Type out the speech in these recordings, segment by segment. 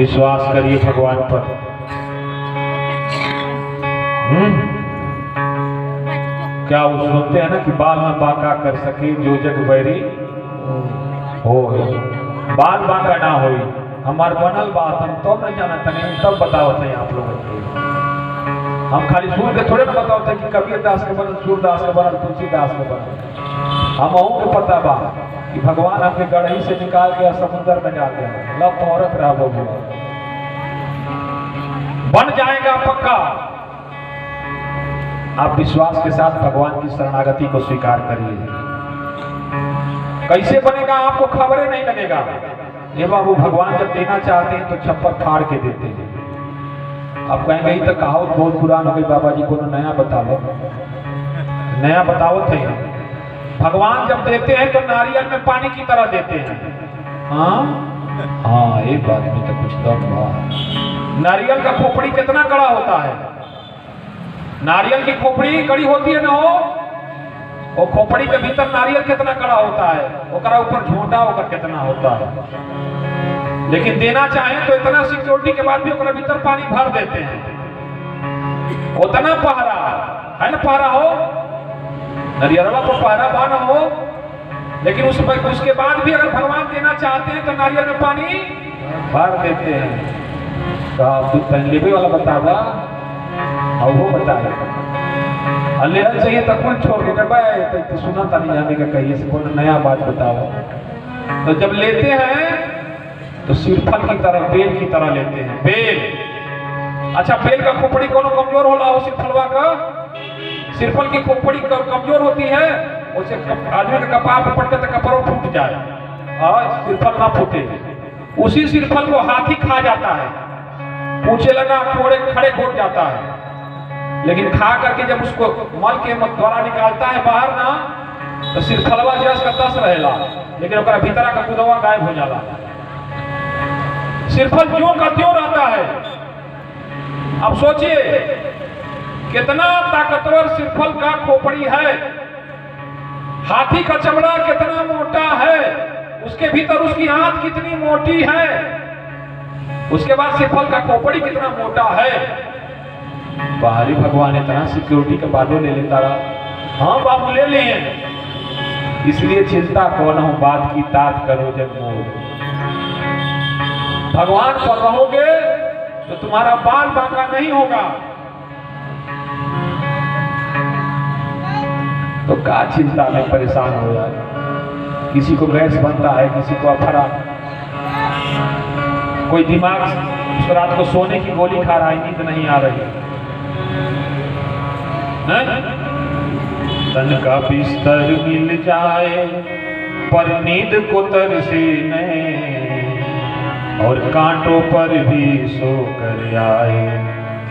विश्वास करिए भगवान पर। क्या वो सुनते हैं ना कि बाल न बांका कर सके जो जग बैरी हो, बाल बांका ना हो। हमार बनल बात हम तो नहीं जाना तने तब बताओ थे आप लोगों को। हम खाली सुन के थोड़े ना बताओ थे कि कबीर दास के बनल, सूरदास के बनल, तुलसीदास के बनल। हम को पता बा कि भगवान आपके गढ़ी से निकाल के समुद्र में जाते हैं। लव तो औरत रहा वो बन जाएगा पक्का। आप विश्वास के साथ भगवान की शरणागति को स्वीकार करिए। कैसे बनेगा आपको खबर ही नहीं लगेगा। ये बाबू भगवान जब देना चाहते हैं तो छप्पर फाड़ के देते हैं। आप कहेंगे तो कहावत बहुत पुरान हो गई बाबा जी को नया बताओ, नया बताओ थे। भगवान जब देते हैं तो नारियल में पानी की तरह देते हैं। हाँ एक बात में तो कुछ दम बा। नारियल का खोपड़ी कितना कड़ा होता है। नारियल की खोपड़ी कड़ी होती है ना हो, वो खोपड़ी के भीतर नारियल कितना कड़ा होता है, ओकरा ऊपर झोंटा होकर कितना होता है। लेकिन देना चाहे तो इतना सिक्योरिटी के बाद भी ओकरा भीतर पानी भर देते हैं। उतना पहरा है ना, पहरा हो नारियलवा को पहरा बाना हो। लेकिन उसके बाद भी अगर भगवान देना चाहते हैं तो नारियल में पानी भर देते हैं। तो आप लेवे वाला बतावा और वो बताएगा ले चाहिए तो कुल छोड़ के तो सुना था नहीं जाने का कहिए से कोई नया बात बताओ। तो जब लेते हैं तो सिरफल की तरह, बेल की तरह लेते हैं। बेल, अच्छा बेल का खोपड़ी कोनो कमजोर होला हो, सिरफलवा का सिरफल की खोपड़ी कमजोर होती है। उसे आदमी के कपार पर पड़ते तो कपड़ों फूट जाए और सिरफल ना फूटे। उसी सिरफल को हाथी खा जाता है, पूछे लगा फोड़े खड़े खोट जाता है। लेकिन खा करके जब उसको मल के द्वारा निकालता है बाहर ना, तो सिरफलवा जस का तस रहेला, लेकिन ओकरा भीतरा का गुदवा गायब हो जाला। सिरफल क्यों का क्यों रहता है। अब सोचिए कितना ताकतवर सिरफल का खोपड़ी है। हाथी का चमड़ा कितना मोटा है, उसके भीतर उसकी आंत कितनी मोटी है, उसके बाद सिरफल का खोपड़ी कितना मोटा है। बाहरी भगवान इतना सिक्योरिटी के बाद ले लेता रहा। हाँ बाबू ले लिए, इसलिए चिंता कौन हो बात की तात करो जब मोर। भगवान पर रहोगे तो तुम्हारा बाल बांका नहीं होगा। तो क्या चिंता में परेशान हो जाए। किसी को गैस बनता है, किसी को अफरा, कोई दिमाग रात को सोने की गोली खा रहा है, नींद नहीं आ रही। तन का बिस्तर मिल जाए पर नींद को तरसे नहीं, और कांटों पर भी सो कर आए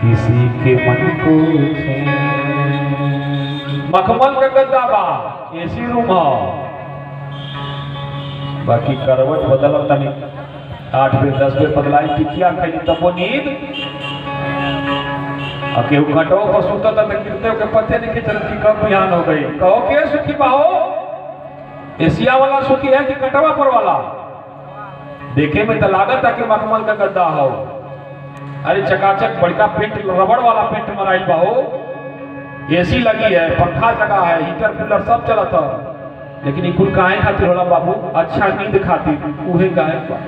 किसी के मन को छे। मखमल का गद्दा बा, एसी रूम हो, बाकी करवट बदलता नहीं। 8 बेर 10 बेर बदलाई टिकिया खाई तब वो नींद। केहू घटो पर सुता था गिरते के पत्ते नहीं चलत की कब बिहान हो गई। कहो के सुखी बाहो, एशिया वाला सुखी है कि कटवा पर वाला। देखे में तो लागत है कि मखमल का गद्दा हो। अरे चकाचक बड़का पेंट, रबड़ वाला पेंट मराइल बाहो, एसी लगी है, पंखा लगा है, हीटर कूलर सब चलता है। लेकिन ये कुल काहे खातिर होला बाबू, अच्छा नींद खातिर। उहे गायब बा,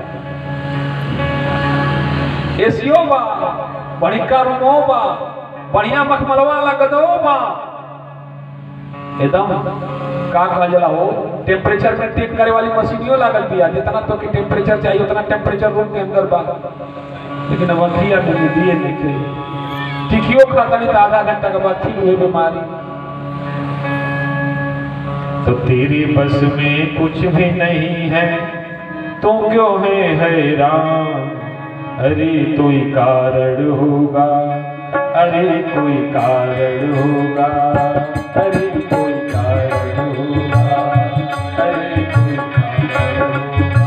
एसीओ बा, बड़का रूमो बा, बढ़िया मखमलवा वाला गदो बा। एकदम का कहल जाला हो, टेम्परेचर मेंटेन करे वाली मशीनियों लागल बिया। जितना तो की टेम्परेचर चाहिए उतना टेम्परेचर रूम के अंदर बा। लेकिन वखिया में दिए लिखे टिकियो खाता नहीं तो आधा घंटा के बाद ठीक हुई बीमारी। तो तेरे बस में कुछ भी नहीं है तो क्यों है हैरान। अरे कोई कारण होगा, अरे कोई कारण होगा, अरे कोई कारण होगा, अरे कोई कारण होगा।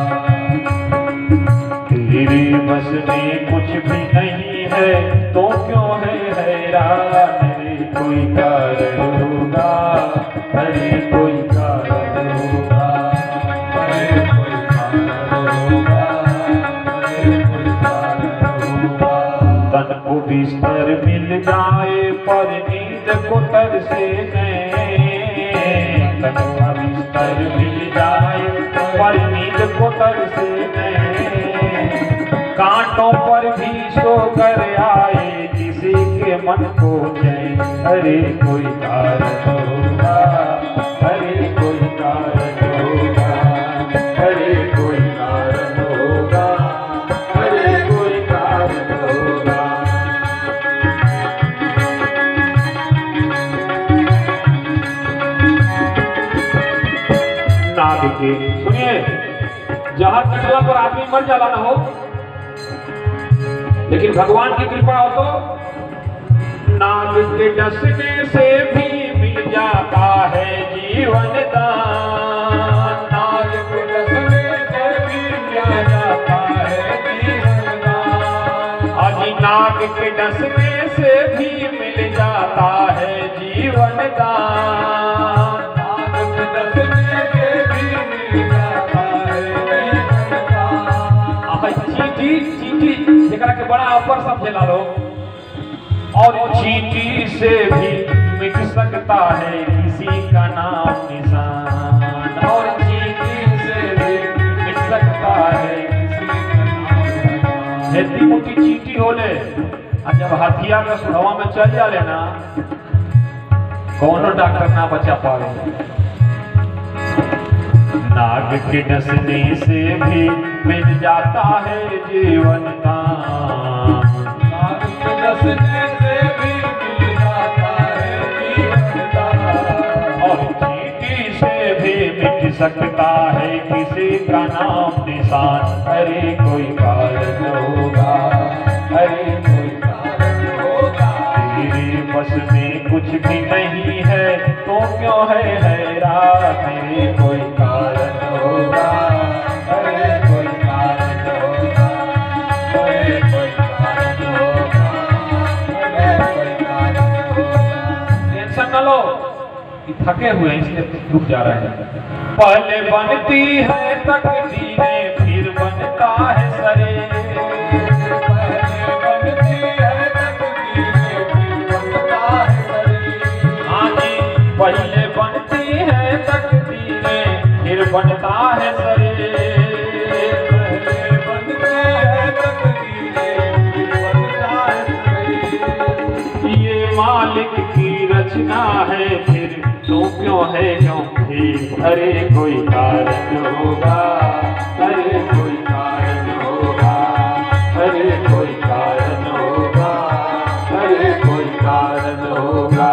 तेरे बस में कुछ भी नहीं है तो क्यों है हैरान। अरे कोई कारण होगा, अरे कोई कारण होगा, अरे कोई कारण होगा, अरे कोई कारण जाए पर नींद को तरसे नैन, तनवा बिस्तर मिल जाए पर नींद को तरसे नैन, कांटों पर भी सो कर आए किसी के मन को चैन। अरे कोई कारण होगा, अरे कोई कारण होगा, अरे कोई कारण होगा, अरे कोई कारण होगा। नाग के सुनिए, जहर कटला पर आदमी मर जाला ना हो, लेकिन भगवान की कृपा हो तो नाग के डसने से भी मिल जाता है जीवन दान। नाग के डसने से भी मिल जाता है जीवन दान। अजी नाग के डसने से भी मिल जाता है जीवन दान। नाग के डसने से भी मिल जाता है जीवन दान। चींटी चींटी जेकरा के बड़ा अपर समझेला लोग, और चींटी से भी मिट सकता है किसी का नाम निशान। और चींटी से भी मिट सकता है किसी का नाम निशान। हेती मोटी चींटी होले, और जब हथिया में सुढ़वा में चल जाले ना, कौनो डॉक्टर ना बचा पावे। नाग के डसने से भी मिल जाता है जीवन दान। नाग के डसने से भी मिल जाता है जीवन दान। और चींटी से भी मिट सकता है किसी का नाम निशान। अरे कोई कारण होगा, अरे कोई कारण होगा, तेरे बस में कुछ भी नहीं है तो क्यों है हैरान। अरे कोई कारण होगा, अरे कोई कारण होगा, अरे कोई कारण होगा, अरे कोई कारण होगा। टेंशन न लो, थके हुए हैं इसलिए रुक जा रहे हैं। पहले बनती है तकदीरें फिर बनता है सरे। पहले बनती है तकदीरें फिर बनता है सरे। हाँ जी, पहले बनती है तकदीरें फिर बनता है सरे। पहले बनती है तकदीरें फिर बनता है सरे। ये मालिक की रचना है फिर तो क्यों है क्यों भी। अरे कोई कारण होगा, अरे कोई कारण होगा, अरे कोई कारण होगा, अरे कोई कारण होगा।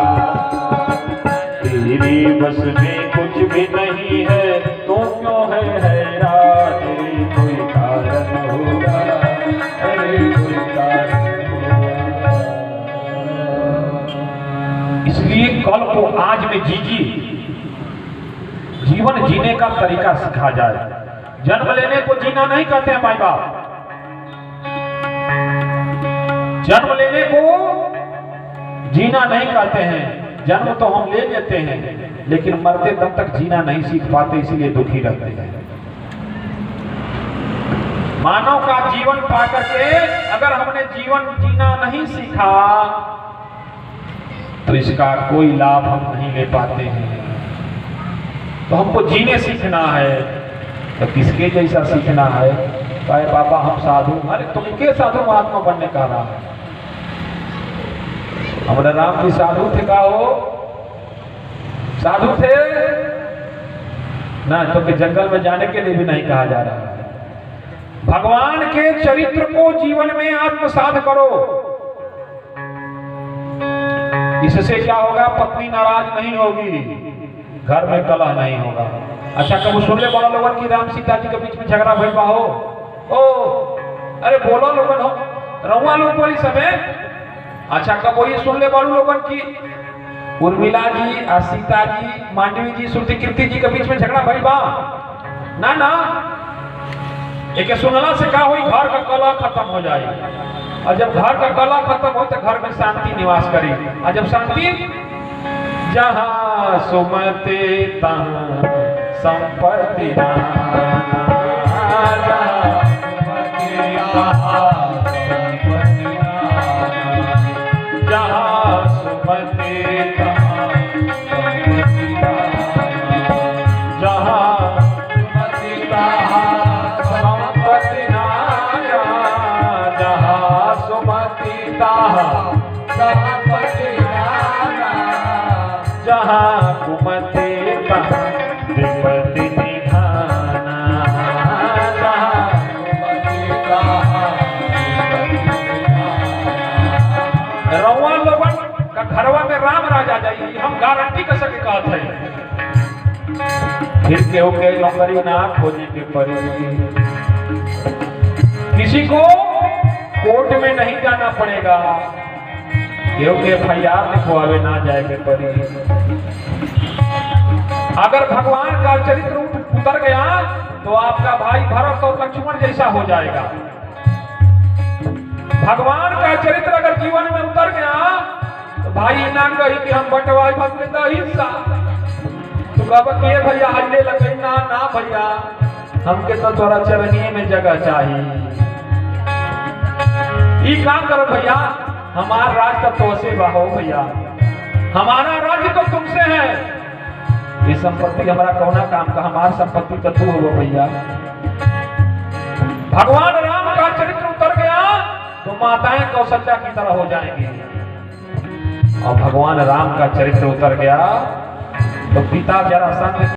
तेरी बस में कुछ भी नहीं है तो क्यों है हैरान। अरे कोई कारण होगा, अरे कोई कारण होगा। इसलिए कल को आज में जीजिए, जीवन जीने का तरीका सिखा जाए। जन्म लेने को जीना नहीं कहते हैं माई बाप, जन्म लेने को जीना नहीं कहते हैं। जन्म तो हम ले लेते हैं, लेकिन मरते दम तक जीना नहीं सीख पाते, इसीलिए दुखी रहते हैं। मानव का जीवन पाकर के अगर हमने जीवन जीना नहीं सीखा तो इसका कोई लाभ हम नहीं ले पाते हैं। तो हमको जीने सीखना है, तो किसके जैसा सीखना है? कहे बाबा हम साधु, अरे तुमके साधु महात्मा बनने का नाम है। हमारे राम जी साधु थे का हो? साधु थे ना, तो कि जंगल में जाने के लिए भी नहीं कहा जा रहा है। भगवान के चरित्र को जीवन में आत्मसात करो, इससे क्या होगा? पत्नी नाराज नहीं होगी, घर में कलह नहीं होगा। अच्छा कब सुन ले बोला लोगन की राम सीता जी के बीच में झगड़ा भइल बा हो? ओ अरे बोलो लोगन हो, रहुआ लोग बोली सबे। अच्छा कब ये सुन ले बोलू लोगन की उर्मिला जी और सीता जी, मांडवी जी, श्रुति कीर्ति जी के बीच में झगड़ा भइल बा? ना ना, एक सुनला से का हुई? घर का कलह खत्म हो जाए। और जब घर का कलह खत्म हो तो घर में शांति निवास करे। और जब शांति, जहाँ सुमते तहाँ संपत्ति जहाँ सुमति तहाँ संपत्ति नाना। जहाँ सुमति तहाँ संपत्ति नाना। जहाँ सुमति तहाँ संपत्ति नाना। जहाँ कुमति तहाँ विपत्ति निधाना। जहाँ कुमति तहाँ रउआ लोगन का घरवा में राम राजा जाई, हम गारंटी कर सके कहत है। फिर केहू के लंगरी ना खोजे के पड़ी। किसी को कोर्ट में नहीं जाना पड़ेगा, केहू के FIR लिखवावे ना जाए के पड़ी। अगर भगवान का चरित्र उतर गया तो आपका भाई भरत और लक्ष्मण जैसा हो जाएगा। भगवान का चरित्र अगर जीवन में उतर गया तो भाई ना कही कि हम बंटवाई भगवत हिस्सा, तो कब के भैया हल्ले लगे ना ना भैया, हमके तो तोरा चरनिए में जगह चाहिए। ई काम करो भैया, हमारा राज तो तुमसे बाहो भैया, हमारा राज्य तो तुमसे है। ये संपत्ति हमारा कौना काम का, हमारा संपत्ति तो तू हो भैया। भगवान राम का चरित्र उतर गया तो माताएं कौशल्या की तरह हो जाएंगी, और भगवान राम का चरित्र उतर गया तो पिता जरासंध